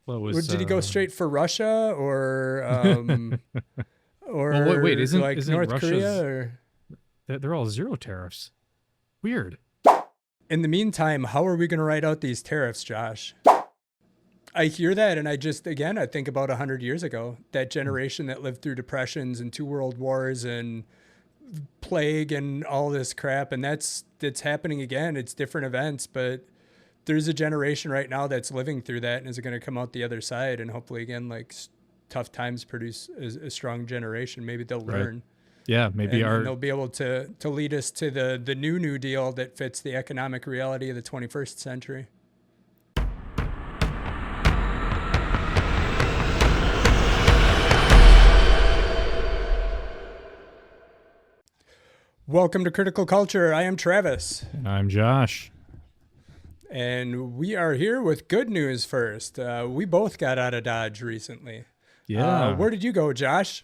What was? Did he go straight for Russia Well, wait, or like isn't North Korea? Russia's? Or They're all zero tariffs. Weird. in the meantime, how are we going to write out these tariffs, Josh? I hear that, and I think about 100 years ago, that generation that lived through depressions and 2 world wars and plague and all this crap, and that's happening again. It's different events, but there's a generation right now that's living through that and is going to come out the other side, and hopefully again, like tough times produce a strong generation. Maybe they'll Right. learn, Yeah, maybe and they'll be able to lead us to the new deal that fits the economic reality of the 21st century. Welcome to Critical Culture. I am Travis, And I'm Josh. and we are here with good news first. We both got out of Dodge recently. Yeah. Where did you go, Josh?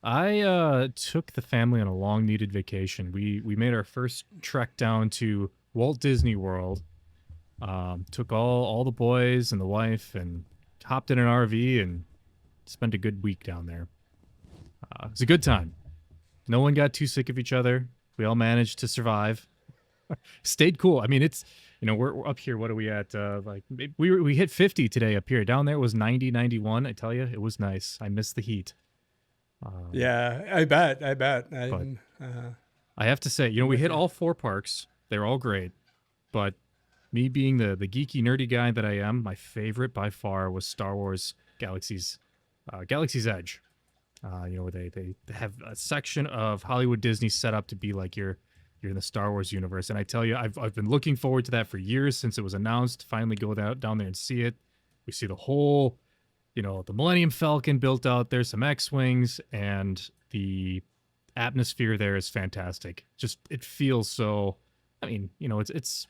I took the family on a long-needed vacation. We made our first trek down to Walt Disney World. Took all the boys and the wife and hopped in an RV and spent a good week down there. It was a good time. No one got too sick of each other. We all managed to survive. Stayed cool. I mean, it's, we're up here. What are we at? We hit 50 today up here. Down there it was 90, 91. I tell you, it was nice. I miss the heat. Yeah, I bet. But I have to say, we hit all 4 parks. They're all great. But me being the geeky, nerdy guy that I am, my favorite by far was Star Wars Galaxy's Edge. Where they have a section of Hollywood Disney set up to be like you're in the Star Wars universe. And I tell you, I've been looking forward to that for years since it was announced. Finally go down there and see it. We see the whole, the Millennium Falcon built out there, some X-Wings, and the atmosphere there is fantastic. Just, it feels so, it's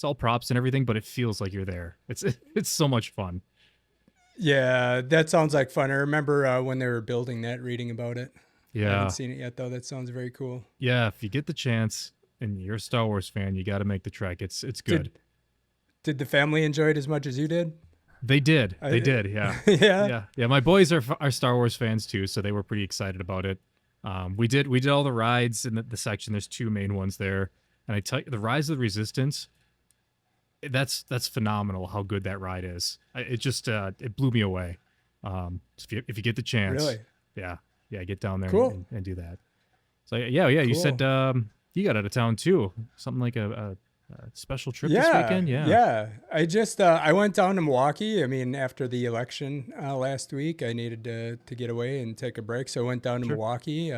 all props and everything, but it feels like you're there. It's so much fun. Yeah, that sounds like fun. I remember when they were building that, reading about it. I Yeah. haven't seen it yet, though. That sounds very cool. Yeah, if you get the chance and you're a Star Wars fan, you got to make the trek. It's good. Did the family enjoy it as much as you did? They did. Yeah. Yeah. Yeah. My boys are Star Wars fans too, so they were pretty excited about it. We did all the rides in the section. There's 2 main ones there, and I tell you, the Rise of the Resistance, that's phenomenal. How good that ride is. It blew me away. If you get the chance, Really? yeah, get down there Cool. and do that. So yeah. You Cool. said you got out of town too. Something like a special trip this Yeah, weekend. Yeah. yeah. I went down to Milwaukee. I mean, after the election last week, I needed to get away and take a break, so I went down to Sure. Milwaukee.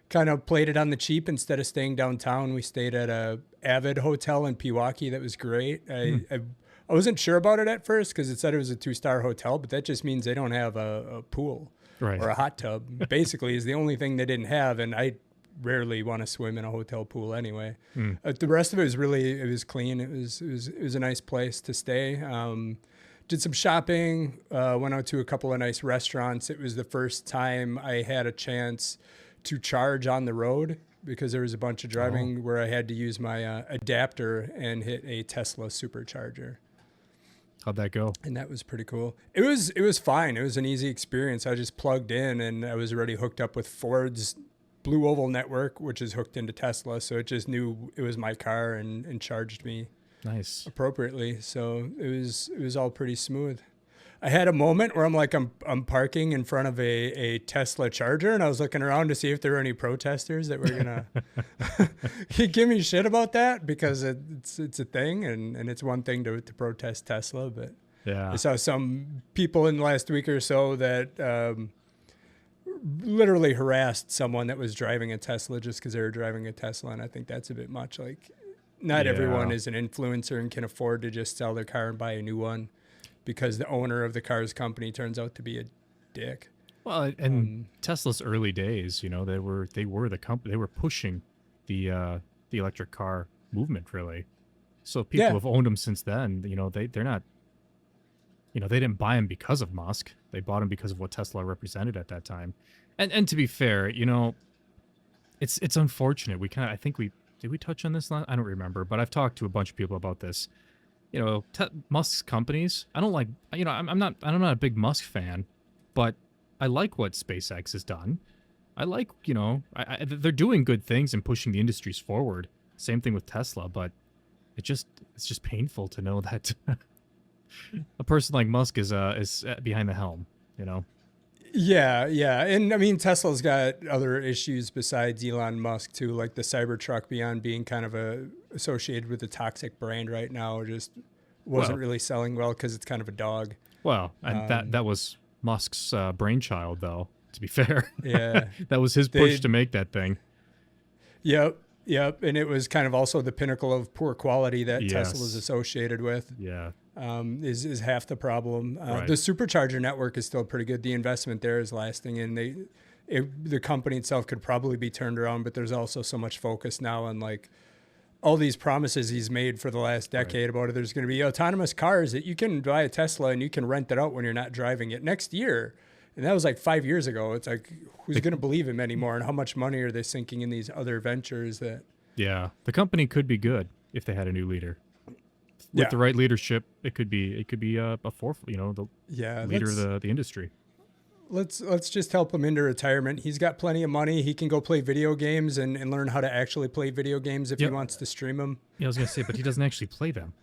Kind of played it on the cheap. Instead of staying downtown, we stayed at a Avid hotel in Pewaukee. That was great. I wasn't sure about it at first because it said it was a 2-star hotel, but that just means they don't have a pool Right. or a hot tub. Basically, is the only thing they didn't have, and I rarely want to swim in a hotel pool anyway. The rest of it was clean. It was a nice place to stay. Did some shopping. Went out to a couple of nice restaurants. It was the first time I had a chance to charge on the road because there was a bunch of driving where I had to use my adapter and hit a Tesla supercharger. How'd that go? And that was pretty cool. It was fine. It was an easy experience. I just plugged in and I was already hooked up with Ford's Blue Oval network, which is hooked into Tesla. So it just knew it was my car and charged me Nice. appropriately. So it was all pretty smooth. I had a moment where I'm parking in front of a Tesla charger, and I was looking around to see if there were any protesters that were gonna give me shit about that, because it's a thing, and it's one thing to protest Tesla, but Yeah. I saw some people in the last week or so that literally harassed someone that was driving a Tesla just because they were driving a Tesla, and I think that's a bit much. Like, not everyone is an influencer and can afford to just sell their car and buy a new one because the owner of the car's company turns out to be a dick. Well, and Tesla's early days, they were the company. They were pushing the electric car movement, really. So people have owned them since then. They're not. They didn't buy them because of Musk. They bought them because of what Tesla represented at that time. And to be fair, it's unfortunate. I think did we touch on this last? I don't remember, but I've talked to a bunch of people about this. Musk's companies. I don't like, I'm not a big Musk fan, but I like what SpaceX has done. I like, they're doing good things and pushing the industries forward. Same thing with Tesla, but it's just painful to know that a person like Musk is behind the helm, Yeah, yeah. And I mean, Tesla's got other issues besides Elon Musk too, like the Cybertruck beyond being kind of associated with a toxic brand right now, just wasn't Well, really selling well because it's kind of a dog. well, and that was Musk's brainchild, though. To be fair, Yeah. that was his push to make that thing. Yep. Yep. And it was kind of also the pinnacle of poor quality that Yes. Tesla is associated with. Yeah, Is half the problem. Right. The supercharger network is still pretty good. The investment there is lasting, and the company itself could probably be turned around. But there's also so much focus now on like all these promises he's made for the last decade about it. There's going to be autonomous cars that you can buy a Tesla and you can rent it out when you're not driving it next year. And that was like 5 years ago. It's like, who's going to believe him anymore? And how much money are they sinking in these other ventures that? yeah. The company could be good if they had a new leader. With Yeah. the right leadership, it could be a fourth, the Yeah, leader of the industry. let's just help him into retirement. He's got plenty of money. He can go play video games and learn how to actually play video games if he Yep. wants to stream them. Yeah, I was gonna say, but he doesn't actually play them.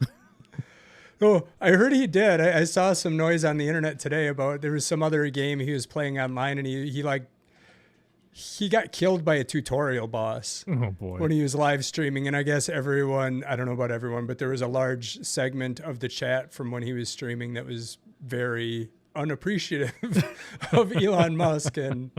Oh, I heard he did. I saw some noise on the internet today about there was some other game he was playing online, and he got killed by a tutorial boss Oh boy. when he was live streaming. And I guess everyone, I don't know about everyone, but there was a large segment of the chat from when he was streaming that was very unappreciative of Elon Musk. And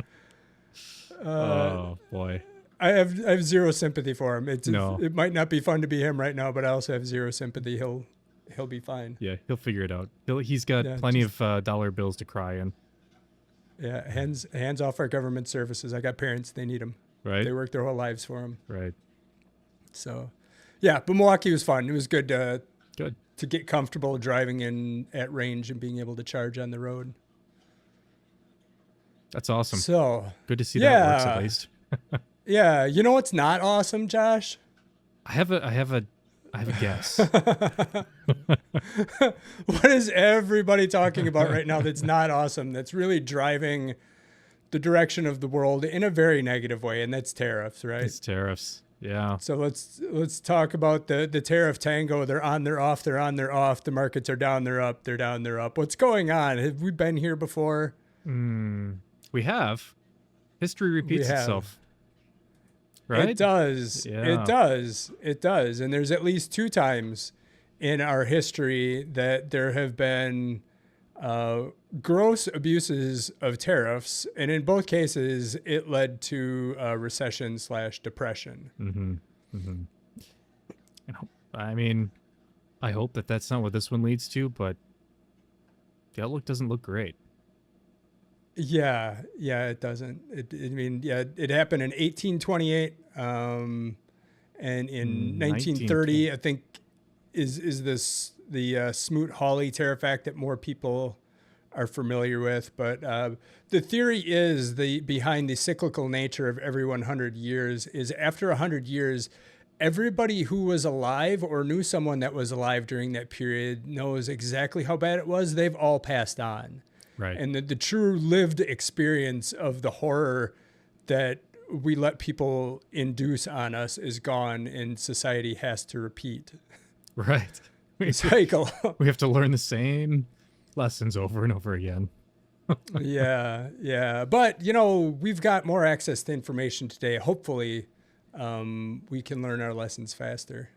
Oh boy. I have zero sympathy for him. No. It might not be fun to be him right now, but I also have zero sympathy. He'll be fine. Yeah, he'll figure it out. He's got Yeah, plenty of dollar bills to cry in. Yeah, hands off our government services. I got parents; they need them. Right. They work their whole lives for them. Right. So, yeah, but Milwaukee was fun. It was good Good. to get comfortable driving in at range and being able to charge on the road. That's awesome. So, Good to see that works yeah. at least. yeah, you know what's not awesome, Josh? I have a guess. What is everybody talking about right now that's not awesome? That's really driving the direction of the world in a very negative way, and that's tariffs, right? It's tariffs. Yeah. So let's talk about the tariff tango. They're on, they're off, they're on, they're off. The markets are down, they're up, they're down, they're up. What's going on? Have we been here before? We have. History repeats have. itself. Right? It does. Yeah. It does. It does. And there's at least 2 times in our history that there have been gross abuses of tariffs, and in both cases, it led to recession/depression. I mean, I hope that that's not what this one leads to, but the outlook doesn't look great. Yeah, it doesn't. It happened in 1828, and in 1930, I think, is this the Smoot-Hawley Tariff Act that more people are familiar with. But the theory is behind the cyclical nature of every 100 years is after 100 years, everybody who was alive or knew someone that was alive during that period knows exactly how bad it was. They've all passed on. Right. And the true lived experience of the horror that we let people induce on us is gone, and society has to repeat Right. the cycle. We have to learn the same lessons over and over again. Yeah. But, we've got more access to information today. Hopefully, we can learn our lessons faster.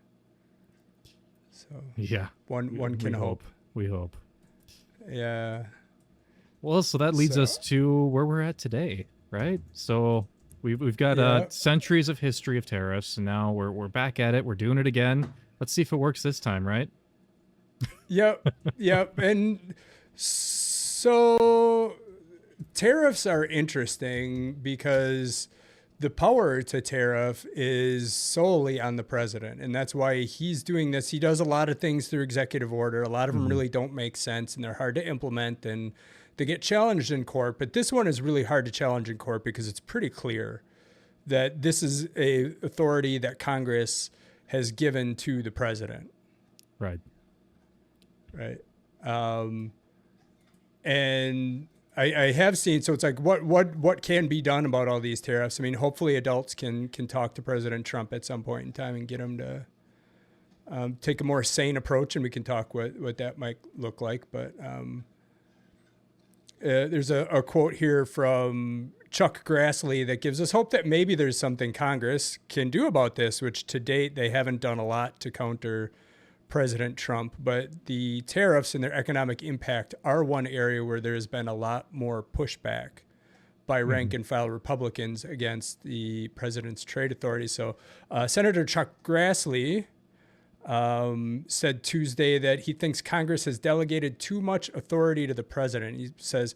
So Yeah. one can hope. We hope. Yeah. Well, so that leads us to where we're at today, right? So we've got centuries of history of tariffs, and now we're back at it. We're doing it again. Let's see if it works this time, right? Yep. And so tariffs are interesting because the power to tariff is solely on the president. And that's why he's doing this. He does a lot of things through executive order. A lot of them really don't make sense, and they're hard to implement, and they get challenged in court. But this one is really hard to challenge in court because it's pretty clear that this is a authority that Congress has given to the president. Right. right? And I have seen, so it's like, what can be done about all these tariffs? I mean, hopefully adults can talk to President Trump at some point in time and get him to take a more sane approach, and we can talk what that might look like. But there's a quote here from Chuck Grassley that gives us hope that maybe there's something Congress can do about this, which to date they haven't done a lot to counter President Trump. But the tariffs and their economic impact are one area where there's been a lot more pushback by rank and file Republicans against the president's trade authority. So Senator Chuck Grassley said Tuesday that he thinks Congress has delegated too much authority to the president. He says,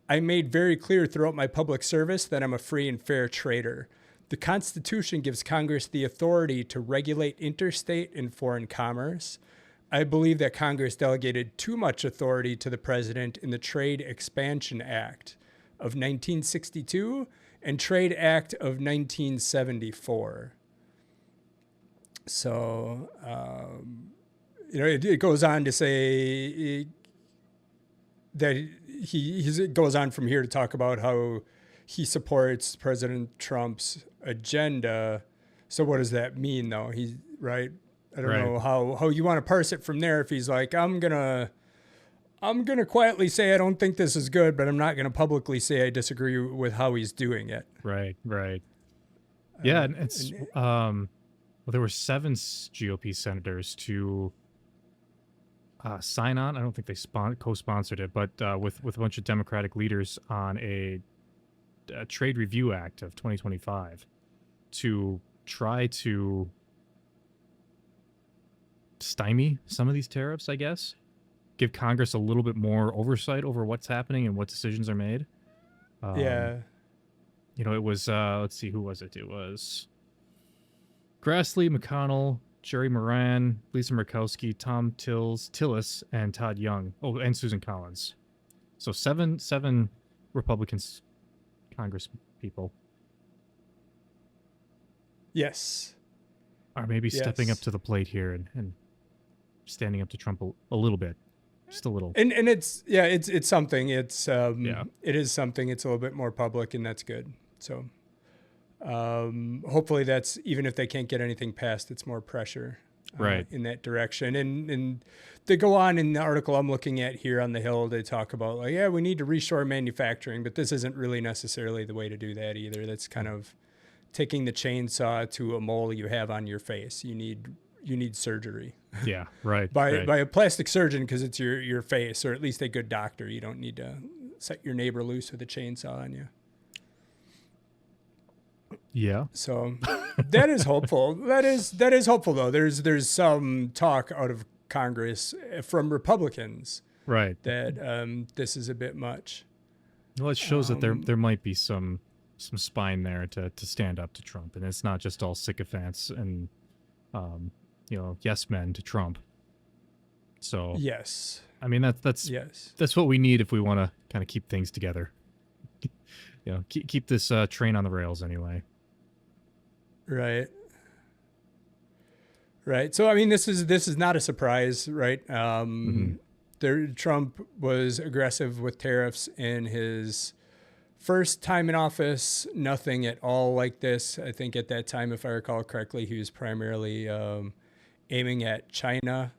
I made very clear throughout my public service that I'm a free and fair trader. The Constitution gives Congress the authority to regulate interstate and foreign commerce. I believe that Congress delegated too much authority to the president in the Trade Expansion Act of 1962 and Trade Act of 1974. So, it goes on to say that he goes on from here to talk about how he supports President Trump's agenda. So what does that mean, though? Right? I don't know how you want to parse it from there. If he's like, I'm gonna quietly say I don't think this is good, but I'm not gonna publicly say I disagree with how he's doing it. Right. Yeah, and it's well, there were 7 GOP senators to sign on. I don't think they co-sponsored it, but with a bunch of Democratic leaders on a Trade Review Act of 2025 to try to stymie some of these tariffs, I guess. Give Congress a little bit more oversight over what's happening and what decisions are made. Yeah. It was, let's see, who was it? It was Grassley, McConnell, Jerry Moran, Lisa Murkowski, Tom Tillis, and Todd Young. Oh, and Susan Collins. So seven Republicans, Congress people. Yes. Are maybe stepping up to the plate here and standing up to Trump a little bit. Just a little. And it's something. It is something. It's a little bit more public, and that's good. So hopefully that's, even if they can't get anything passed, it's more pressure in that direction. And they go on in the article I'm looking at here on the Hill, they talk about we need to reshore manufacturing, but this isn't really necessarily the way to do that either. That's kind of taking the chainsaw to a mole you have on your face. You need surgery. Yeah, right. by a plastic surgeon, because it's your face, or at least a good doctor. You don't need to set your neighbor loose with a chainsaw on you. Yeah. So that is hopeful. That is hopeful, though. There's some talk out of Congress from Republicans, right, that this is a bit much. Well, it shows that there might be some spine there to stand up to Trump, and it's not just all sycophants and yes men to Trump. So yes, I mean that's what we need if we want to kind of keep things together. Keep this train on the rails anyway. Right. So I mean, this is not a surprise, right? Trump was aggressive with tariffs in his first time in office. Nothing at all like this. I think at that time, if I recall correctly, he was primarily aiming at China,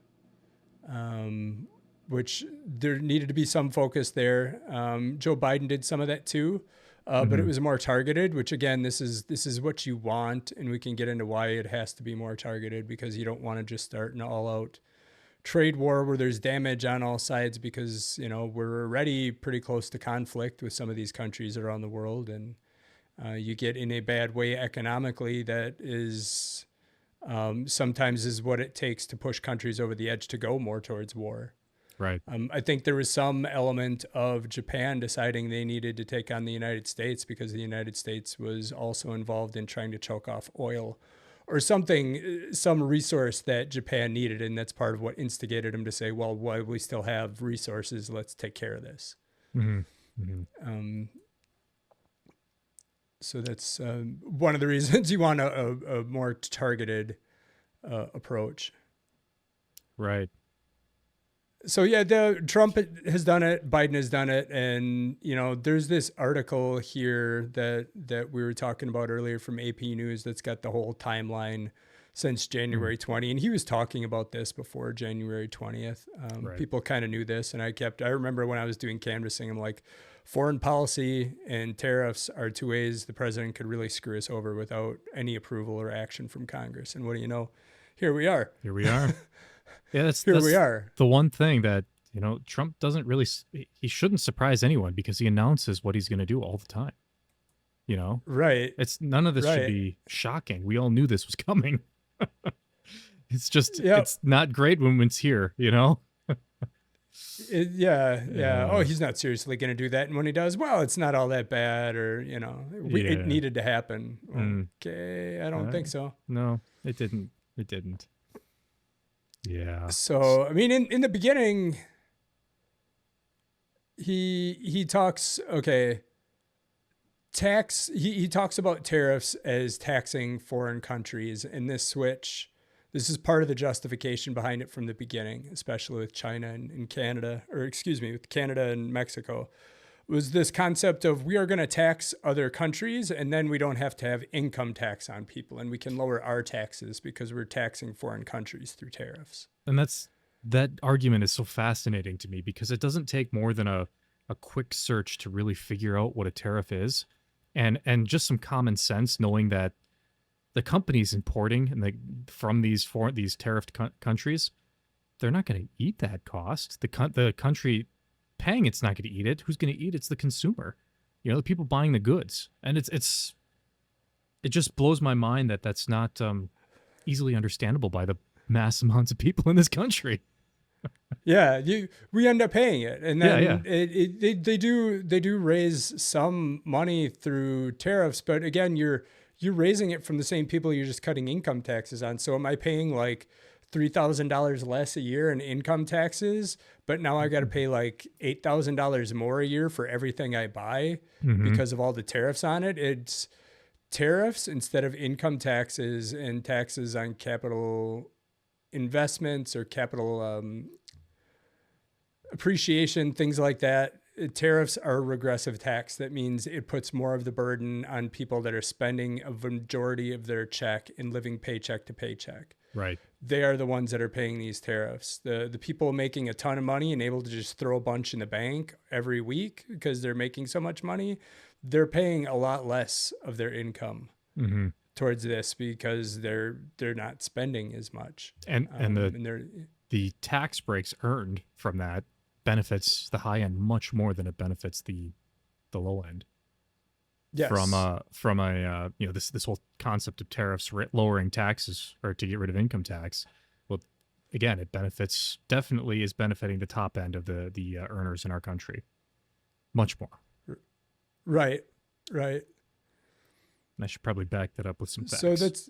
which there needed to be some focus there. Joe Biden did some of that too. But it was more targeted, which again, this is what you want, and we can get into why it has to be more targeted, because you don't want to just start an all-out trade war where there's damage on all sides, because we're already pretty close to conflict with some of these countries around the world, and you get in a bad way economically that is sometimes is what it takes to push countries over the edge to go more towards war. Right. I think there was some element of Japan deciding they needed to take on the United States because the United States was also involved in trying to choke off oil or something, some resource that Japan needed. And that's part of what instigated them to say, well, while we still have resources, let's take care of this. So that's one of the reasons you want a more targeted approach. Right. So yeah, the Trump has done it, Biden has done it, and there's this article here that we were talking about earlier from AP News that's got the whole timeline since January 20, and he was talking about this before January 20th. Right. People kind of knew this, and I remember when I was doing canvassing, I'm like, foreign policy and tariffs are two ways the president could really screw us over without any approval or action from Congress. And what do you know? Here we are. Here we are. Yeah, that's we are. The one thing that, Trump doesn't really, he shouldn't surprise anyone because he announces what he's going to do all the time. Right. It's none of this should be shocking. We all knew this was coming. It's just, it's not great when it's here, Yeah. Oh, he's not seriously going to do that. And when he does, well, it's not all that bad, or, it needed to happen. Okay. I don't think so. No, it didn't. It didn't. Yeah. So, I mean, in the beginning, he talks, he talks about tariffs as taxing foreign countries, and this is part of the justification behind it from the beginning, especially with China and Canada, with Canada and Mexico, was this concept of we are going to tax other countries and then we don't have to have income tax on people, and we can lower our taxes because we're taxing foreign countries through tariffs. And that argument is so fascinating to me because it doesn't take more than a quick search to really figure out what a tariff is, and just some common sense, knowing that the companies importing from these tariffed countries, they're not going to eat that cost. The country paying it's not going to eat it. Who's going to eat it? It's the consumer. The people buying the goods. And it just blows my mind that that's not easily understandable by the mass amounts of people in this country. Yeah, we end up paying it, and then they do raise some money through tariffs, but again, you're raising it from the same people you're just cutting income taxes on. So am I paying like $3,000 less a year in income taxes, but now I got to pay like $8,000 more a year for everything I buy because of all the tariffs on it? It's tariffs instead of income taxes and taxes on capital investments or capital appreciation, things like that. Tariffs are a regressive tax. That means it puts more of the burden on people that are spending a majority of their check and living paycheck to paycheck. Right. They are the ones that are paying these tariffs. The people making a ton of money and able to just throw a bunch in the bank every week because they're making so much money, they're paying a lot less of their income towards this because they're not spending as much. And the tax breaks earned from that benefits the high end much more than it benefits the low end. Yes. From this whole concept of tariffs lowering taxes or to get rid of income tax. Well, again, it definitely is benefiting the top end of the earners in our country much more. Right. And I should probably back that up with some facts. So that's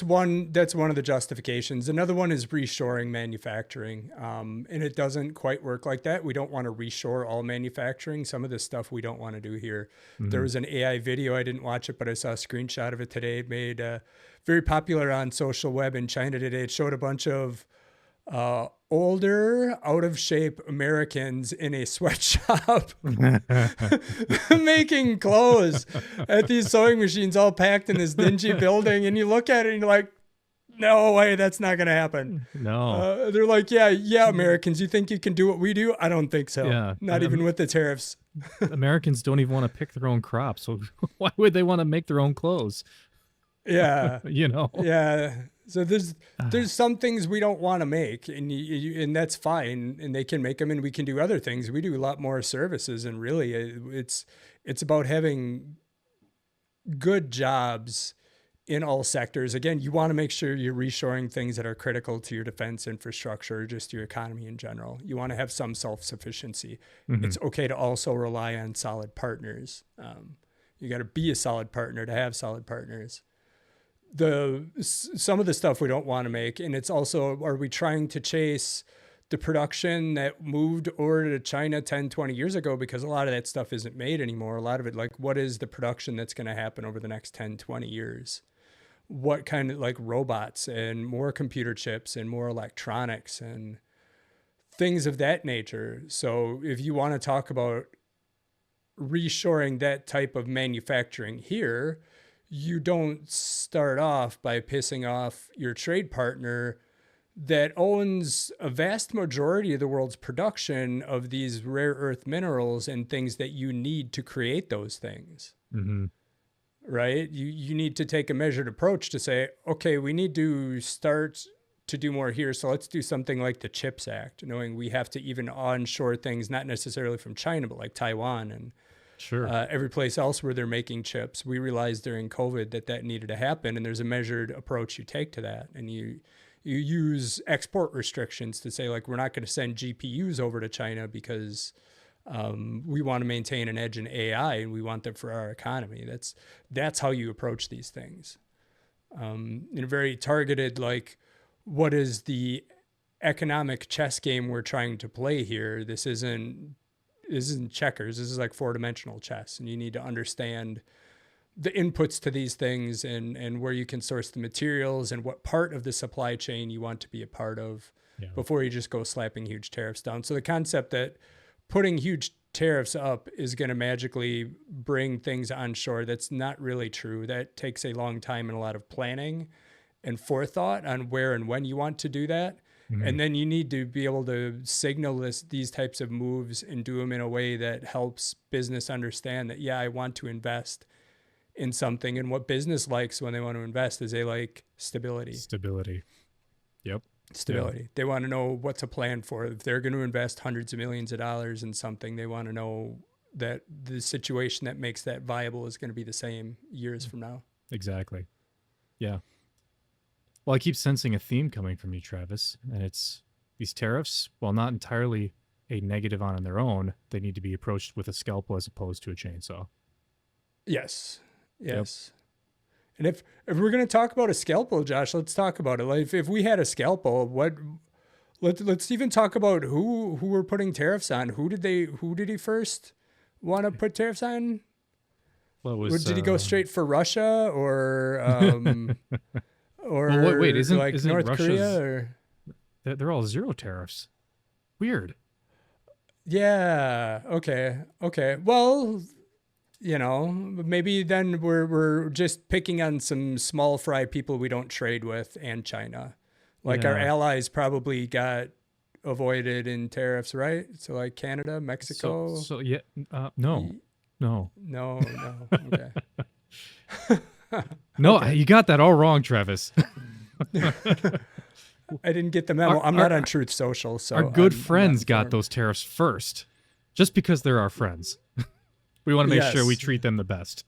one of the justifications. Another one is reshoring manufacturing, and it doesn't quite work like that. We don't want to reshore all manufacturing. Some of the stuff we don't want to do here. There was an AI video, I didn't watch it, but I saw a screenshot of it today, made very popular on social web in China today. It showed a bunch of older, out of shape Americans in a sweatshop making clothes at these sewing machines, all packed in this dingy building. And you look at it and you're like, no way, that's not going to happen. No. They're like, yeah, Americans, you think you can do what we do? I don't think so. Yeah. Not even with the tariffs. Americans don't even want to pick their own crops. So why would they want to make their own clothes? Yeah. Yeah. So there's some things we don't want to make, and that's fine, and they can make them, and we can do other things. We do a lot more services, and really, it's about having good jobs in all sectors. Again, you want to make sure you're reshoring things that are critical to your defense infrastructure, just your economy in general. You want to have some self-sufficiency. It's okay to also rely on solid partners. You got to be a solid partner to have solid partners. Some of the stuff we don't want to make, and it's also, are we trying to chase the production that moved over to China 10, 20 years ago? Because a lot of that stuff isn't made anymore. A lot of it, like, what is the production that's going to happen over the next 10, 20 years? What kind of, like, robots and more computer chips and more electronics and things of that nature. So if you want to talk about reshoring that type of manufacturing here, you don't start off by pissing off your trade partner that owns a vast majority of the world's production of these rare earth minerals and things that you need to create those things. Mm-hmm. Right? You need to take a measured approach to say, okay, we need to start to do more here. So let's do something like the CHIPS Act, knowing we have to even onshore things, not necessarily from China, but like Taiwan and Sure. every place else where they're making chips. We realized during COVID that needed to happen. And there's a measured approach you take to that. And you use export restrictions to say, like, we're not going to send GPUs over to China because we want to maintain an edge in AI and we want them for our economy. That's how you approach these things. In a very targeted, like, what is the economic chess game we're trying to play here? This isn't checkers. This is like 4-dimensional chess, and you need to understand the inputs to these things and where you can source the materials and what part of the supply chain you want to be a part of before you just go slapping huge tariffs down. So the concept that putting huge tariffs up is going to magically bring things onshore, that's not really true. That takes a long time and a lot of planning and forethought on where and when you want to do that. Mm-hmm. And then you need to be able to signal these types of moves and do them in a way that helps business understand that, I want to invest in something. And what business likes when they want to invest is they like stability. Yep. Stability. Yeah. They want to know what to plan for. If they're going to invest hundreds of millions of dollars in something, they want to know that the situation that makes that viable is going to be the same years from now. Exactly. Yeah. Well, I keep sensing a theme coming from you, Travis, and it's these tariffs, while not entirely a negative on their own, they need to be approached with a scalpel as opposed to a chainsaw. Yes. Yep. And if we're going to talk about a scalpel, Josh, let's talk about it. Like if we had a scalpel, let's even talk about who we're putting tariffs on. Who did he first want to put tariffs on? Well, did he go straight for Russia or or well, wait, isn't North Russia's, Korea? Or they're all zero tariffs. Weird. Yeah. Okay. Well, maybe then we're just picking on some small fry people we don't trade with and China. Like our allies probably got avoided in tariffs, right? So like Canada, Mexico. So yeah, no. Okay. No, okay. You got that all wrong, Travis. I didn't get the memo. I'm not on Truth Social, so our good friends got those tariffs first, just because they're our friends. We want to make sure we treat them the best.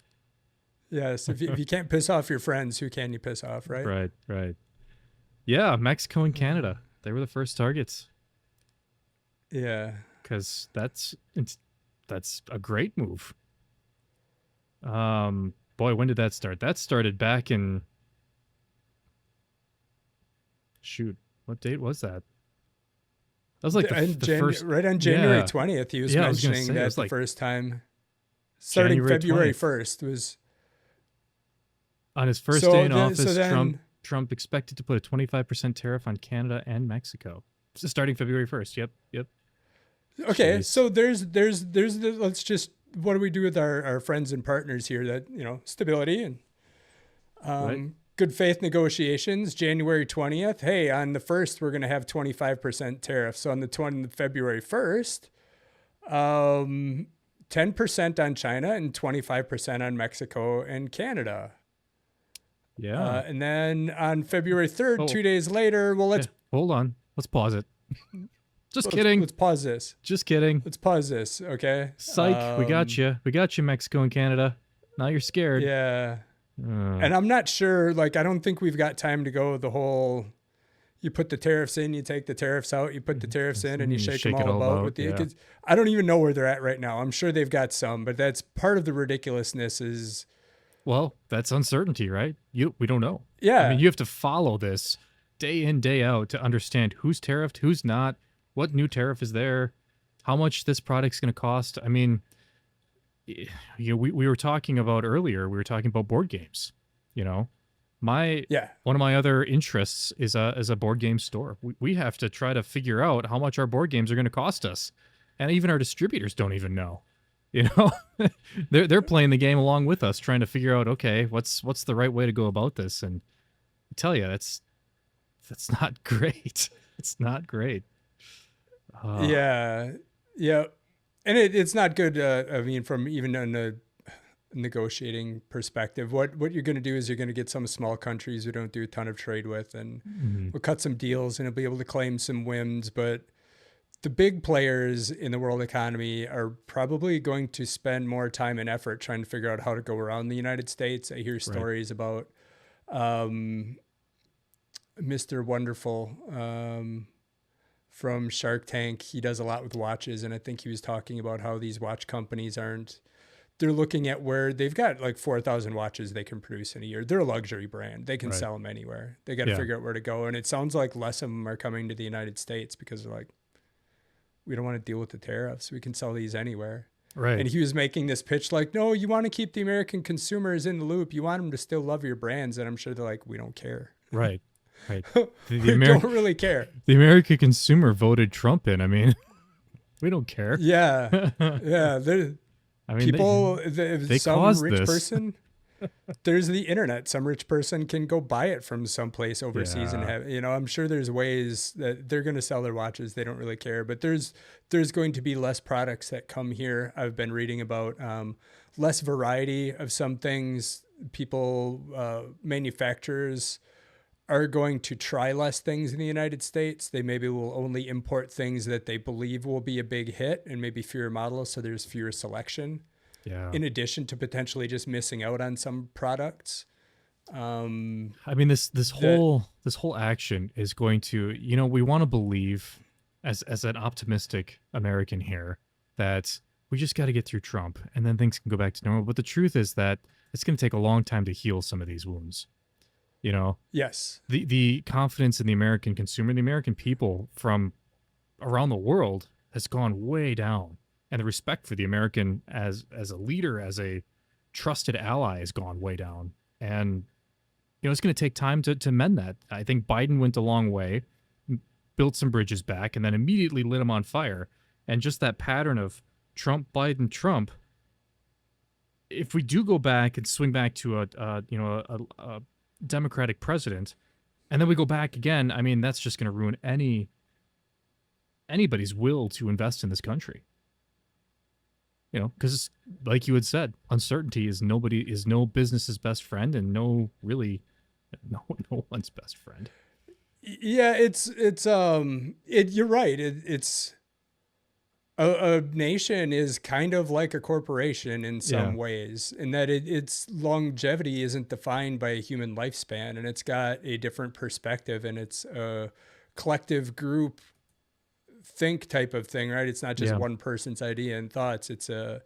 Yes, if you can't piss off your friends, who can you piss off, right? Right. Yeah, Mexico and Canada, they were the first targets. Yeah, because that's a great move. Boy, when did that start? That started back in... Shoot, what date was that? That was like the first... Right on January 20th, he was mentioning that the first time. Starting February 1st was... On his first day in office, Trump expected to put a 25% tariff on Canada and Mexico. So starting February 1st, yep. Okay, so there's let's just... What do we do with our friends and partners here? That, stability and good faith negotiations. January 20th. Hey, on the 1st, we're going to have 25% tariff. So on the February 1st, 10% on China and 25% on Mexico and Canada. Yeah. And then on February 3rd, 2 days later, hold on. Let's pause it. Just kidding. Let's pause this. Just kidding. Let's pause this, okay? Psych, we got you. We got you, Mexico and Canada. Now you're scared. Yeah. And I'm not sure, I don't think we've got time to go the whole, you put the tariffs in, you take the tariffs out, you put the tariffs in, and you shake them all about. With the, I don't even know where they're at right now. I'm sure they've got some, but that's part of the ridiculousness is... Well, that's uncertainty, right? We don't know. Yeah. I mean, you have to follow this day in, day out to understand who's tariffed, who's not, what new tariff is there, how much this product's going to cost. I mean, we were talking about earlier, we were talking about board games, Yeah. One of my other interests is a board game store. We have to try to figure out how much our board games are going to cost us, and even our distributors don't even know. You know, they're playing the game along with us, trying to figure out, okay, what's the right way to go about this. And I tell you, that's not great. It's not great. Yeah. Yeah. And it's not good. I mean, from even a negotiating perspective, what you're going to do is you're going to get some small countries who don't do a ton of trade with, and we'll cut some deals and it'll be able to claim some wins. But the big players in the world economy are probably going to spend more time and effort trying to figure out how to go around the United States. I hear stories about Mr. Wonderful from Shark Tank. He does a lot with watches, and I think he was talking about how these watch companies they're looking at where they've got like 4,000 watches they can produce in a year. They're a luxury brand. They can sell them anywhere. They got to figure out where to go. And it sounds like less of them are coming to the United States because they're like, we don't want to deal with the tariffs. We can sell these anywhere. Right. And he was making this pitch like, no, you want to keep the American consumers in the loop. You want them to still love your brands. And I'm sure they're like, we don't care. Right. Right. We don't really care. The American consumer voted Trump in. I mean, we don't care. Yeah. Yeah. I mean, people, they some caused rich this. person, there's the internet. Some rich person can go buy it from someplace overseas and have, I'm sure there's ways that they're going to sell their watches. They don't really care, but there's going to be less products that come here. I've been reading about less variety of some things. People, manufacturers are going to try less things in the United States. They maybe will only import things that they believe will be a big hit, and maybe fewer models, so there's fewer selection. Yeah. In addition to potentially just missing out on some products. I mean, this whole action is going to, we want to believe as an optimistic American here that we just got to get through Trump and then things can go back to normal. But the truth is that it's going to take a long time to heal some of these wounds. Yes. The confidence in the American consumer, the American people from around the world has gone way down. And the respect for the American as a leader, as a trusted ally has gone way down. And, it's going to take time to mend that. I think Biden went a long way, built some bridges back, and then immediately lit them on fire. And just that pattern of Trump, Biden, Trump, if we do go back and swing back to a Democratic president, and then we go back again, I mean, that's just going to ruin anybody's will to invest in this country. Because like you had said, uncertainty is no business's best friend, and no one's best friend. Yeah, you're right. It's a nation is kind of like a corporation in some ways, in that its longevity isn't defined by a human lifespan, and it's got a different perspective, and it's a collective group think type of thing, right? It's not just one person's idea and thoughts. It's a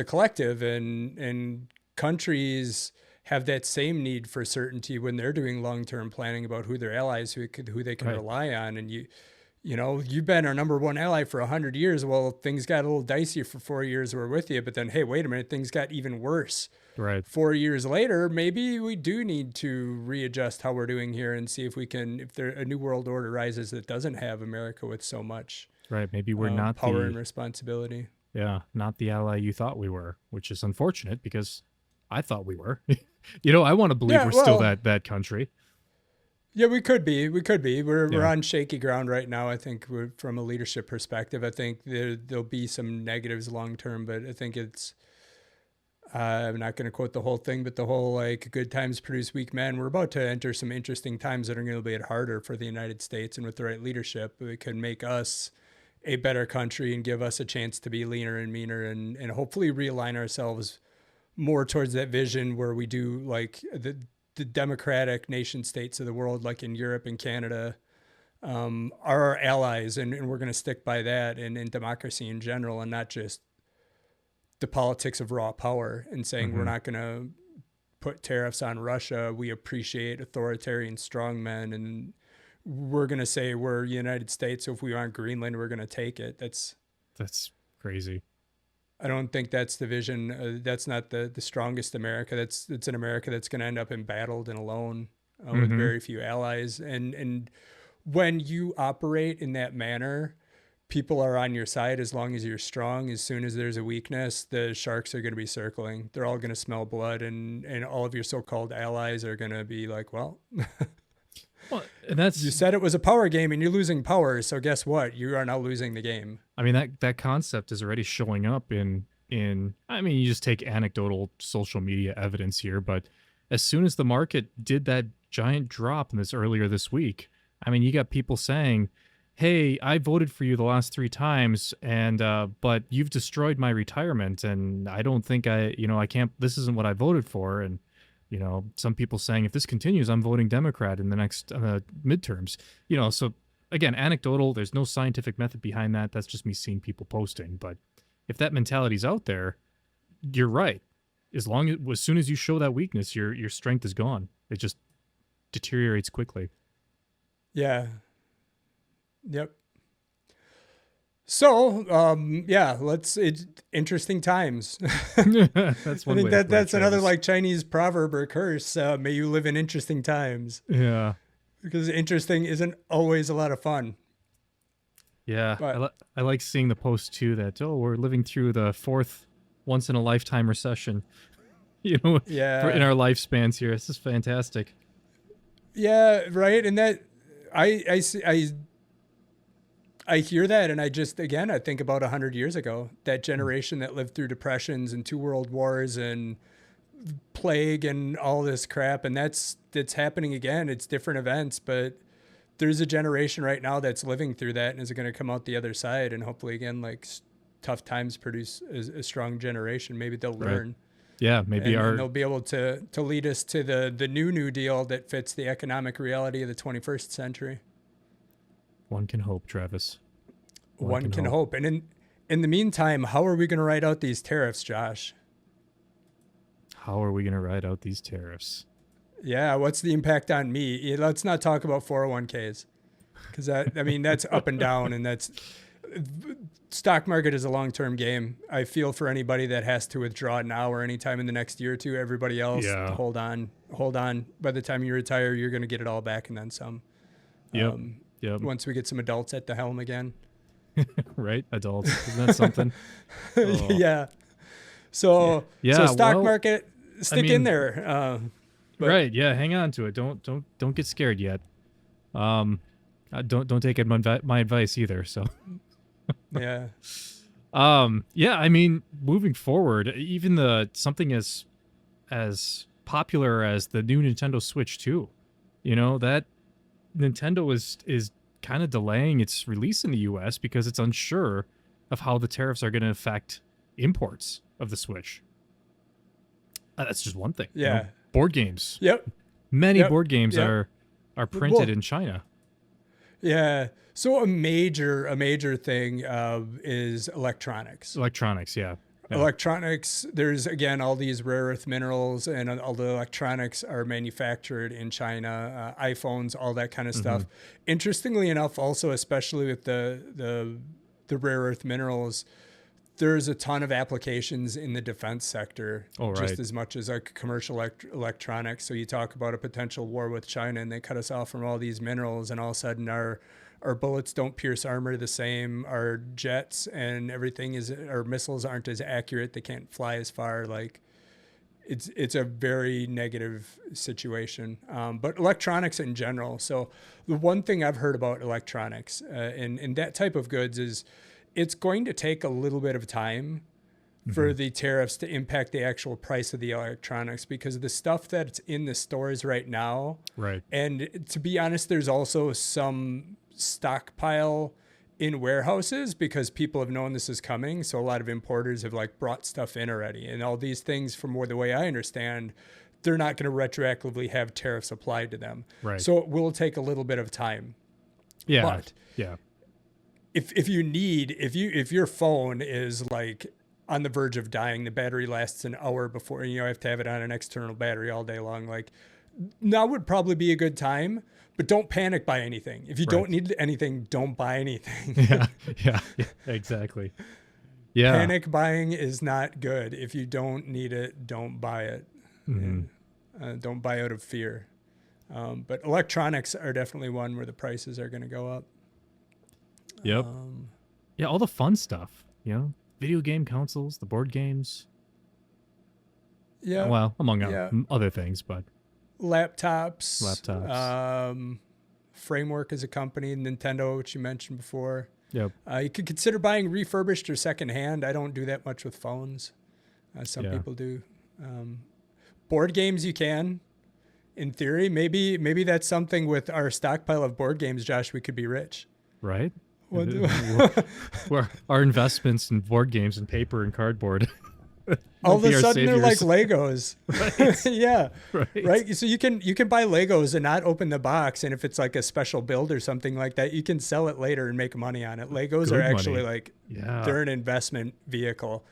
collective, and countries have that same need for certainty when they're doing long-term planning about who their allies, who they can rely on. And you've been our number one ally for 100 years. Well, things got a little dicey for 4 years. We're with you, but then, hey, wait a minute, things got even worse. Right. 4 years later, maybe we do need to readjust how we're doing here and see if we can, if there a new world order rises that doesn't have America with so much Maybe we're not power and responsibility. Yeah, not the ally you thought we were, which is unfortunate because I thought we were. I want to believe we're still that country. Yeah, we could be. We're on shaky ground right now. I think from a leadership perspective, I think there'll be some negatives long term, but I think it's. I'm not going to quote the whole thing, but the whole good times produce weak men. We're about to enter some interesting times that are going to be harder for the United States, and with the right leadership, it could make us a better country and give us a chance to be leaner and meaner, and hopefully realign ourselves more towards that vision where we do the democratic nation states of the world, like in Europe and Canada, are our allies, and we're going to stick by that, and in democracy in general, and not just the politics of raw power and saying we're not going to put tariffs on Russia. We appreciate authoritarian strongmen, and we're going to say we're United States. So if we want Greenland, we're going to take it. That's crazy. I don't think that's the vision. That's not the strongest America. It's an America that's going to end up embattled and alone with Mm-hmm. very few allies. And when you operate in that manner, people are on your side as long as you're strong. As soon as there's a weakness, the sharks are going to be circling. They're all going to smell blood, and all of your so-called allies are going to be like, well, Well, and that's you said it was a power game and you're losing power. So guess what? You are now losing the game. I mean that concept is already showing up in I mean you just take anecdotal social media evidence here, but as soon as the market did that giant drop in this earlier this week, I mean you got people saying, "Hey, I voted for you the last 3 times and but you've destroyed my retirement and I don't think I can't this isn't what I voted for." And some people saying if this continues, I'm voting Democrat in the next midterms. So again, anecdotal. There's no scientific method behind that. That's just me seeing people posting. But if that mentality's out there, you're right. As soon as you show that weakness, your strength is gone. It just deteriorates quickly. Yeah. Yep. So, yeah, interesting times. That's one I think way to put it, that's another Travis. like Chinese proverb or curse. May you live in interesting times, Yeah. because interesting isn't always a lot of fun. Yeah. But I like seeing the post too that, we're living through the 4th once in a lifetime recession, in yeah, our lifespans here. This is fantastic. yeah, right. And that I see, I hear that, and I think about 100 years ago, that generation that lived through depressions and 2 world wars and plague and all this crap, and that's happening again. It's different events, but there's a generation right now that's living through that and is going to come out the other side, and hopefully again, like tough times produce a strong generation. Maybe they'll Right. learn. Yeah, maybe And they'll be able to lead us to the new deal that fits the economic reality of the 21st century. one can hope, Travis. One can hope. And in the meantime, how are we going to write out these tariffs, Josh? How are we going to ride out these tariffs? Yeah, what's the impact on me? Let's not talk about 401ks, because that's up and down, and that's stock market is a long-term game. I feel for anybody that has to withdraw now or anytime in the next year or two. Everybody else, Yeah. hold on. By the time you retire, you're going to get it all back and then some. Yep. Yep. Once we get some adults at the helm again. Right? Adults. Isn't that something? Oh. Yeah. So Yeah, stock well, market, stick in there. But- right. Yeah. Hang on to it. Don't get scared yet. Don't take my advice either. So. Yeah. Yeah. I mean, moving forward, even something as popular as the new Nintendo Switch 2, that Nintendo is kind of delaying its release in the US because it's unsure of how the tariffs are going to affect imports of the Switch. That's just one thing. Yeah. Board games. Yep. Many Yep. board games Yep. are printed Well- in China. Yeah. So a major thing is electronics. Electronics, yeah. Yeah. Electronics, there's again all these rare earth minerals, and all the electronics are manufactured in China, iPhones, all that kind of stuff. Interestingly enough, also, especially with the rare earth minerals, there's a ton of applications in the defense sector, Oh, just right. as much as like commercial electronics. So you talk about a potential war with China, and they cut us off from all these minerals, and all of a sudden our bullets don't pierce armor the same. Our jets and everything our missiles aren't as accurate. They can't fly as far. Like it's a very negative situation. But electronics in general. So the one thing I've heard about electronics and that type of goods is it's going to take a little bit of time for the tariffs to impact the actual price of the electronics, because the stuff that's in the stores right now. Right. And to be honest, there's also some stockpile in warehouses because people have known this is coming. So a lot of importers have like brought stuff in already, and all these things, from the way I understand, they're not going to retroactively have tariffs applied to them. Right. So it will take a little bit of time. Yeah. But yeah. if your phone is like on the verge of dying, the battery lasts an hour before, you have to have it on an external battery all day long. Like now would probably be a good time, but don't panic by anything. If you don't need anything, don't buy anything. Yeah, exactly. Yeah. Panic buying is not good. If you don't need it, don't buy it. Mhm. Don't buy out of fear. But electronics are definitely one where the prices are going to go up. Yep. Yeah, all the fun stuff, video game consoles, the board games. Yeah. Well, among other things, but Laptops. laptops. Framework as a company, Nintendo, which you mentioned before. Yep. You could consider buying refurbished or secondhand. I don't do that much with phones. Some people do. Board games, you can. In theory, maybe that's something with our stockpile of board games, Josh. We could be rich. Right? Where our investments in board games and paper and cardboard. All of be a our sudden, they're like saviors. Legos. Yeah. Right. So you can buy Legos and not open the box, and if it's like a special build or something like that, you can sell it later and make money on it. Legos Good are actually money. they're an investment vehicle.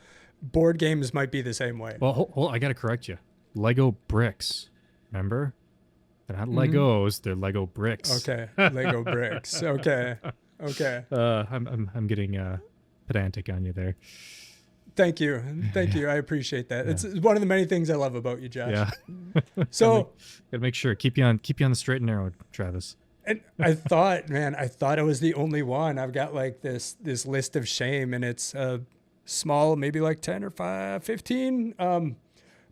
Board games might be the same way. Well, hold, I got to correct you. Lego bricks. Remember? They're not Legos, they're Lego bricks. Okay. Lego bricks. Okay. I'm getting pedantic on you there. Thank you. I appreciate that. Yeah. It's one of the many things I love about you, Josh. Yeah. So gotta make sure keep you on the straight and narrow, Travis. and I thought I was the only one. I've got like this list of shame, and it's small, maybe like 10 or 15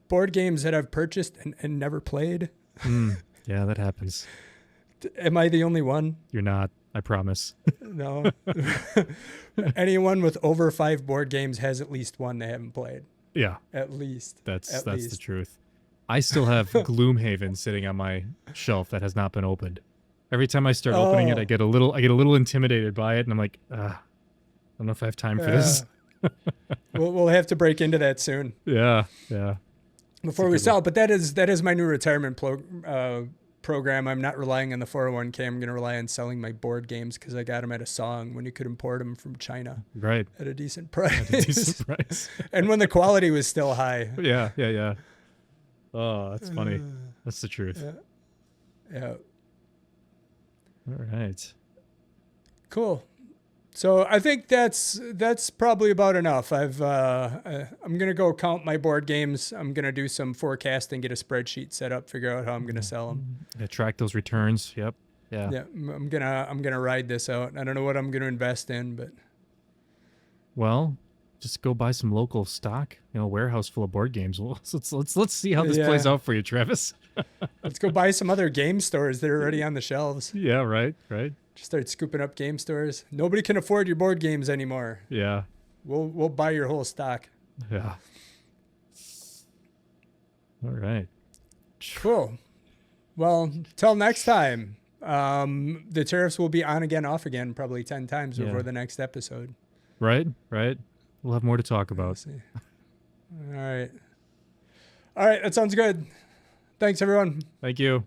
board games that I've purchased and never played. Yeah, that happens. Am I the only one? You're not, I promise. No. Anyone with over 5 board games has at least one they haven't played. Yeah. At least. That's the truth. I still have Gloomhaven sitting on my shelf that has not been opened. Every time I start opening it, I get a little intimidated by it, and I'm like, I don't know if I have time for this. We'll have to break into that soon. Yeah. Before we sell, but that is my new retirement program. I'm not relying on the 401k. I'm going to rely on selling my board games because I got them at a song when you could import them from China. Right. At a decent price. And when the quality was still high. Yeah. Oh, that's funny. That's the truth. Yeah. All right. Cool. So I think that's probably about enough. I'm gonna go count my board games. I'm gonna do some forecasting, get a spreadsheet set up, figure out how I'm gonna sell them. Yeah, track those returns. Yep. Yeah. Yeah, I'm gonna ride this out. I don't know what I'm gonna invest in, but well, just go buy some local stock. A warehouse full of board games. Well, let's see how this plays out for you, Travis. Let's go buy some other game stores that are already on the shelves. Yeah. Right. Just start scooping up game stores. Nobody can afford your board games anymore. Yeah. We'll buy your whole stock. Yeah. All right. Cool. Well, till next time. The tariffs will be on again, off again, probably 10 times before the next episode. Right. We'll have more to talk about. We'll see. All right. That sounds good. Thanks, everyone. Thank you.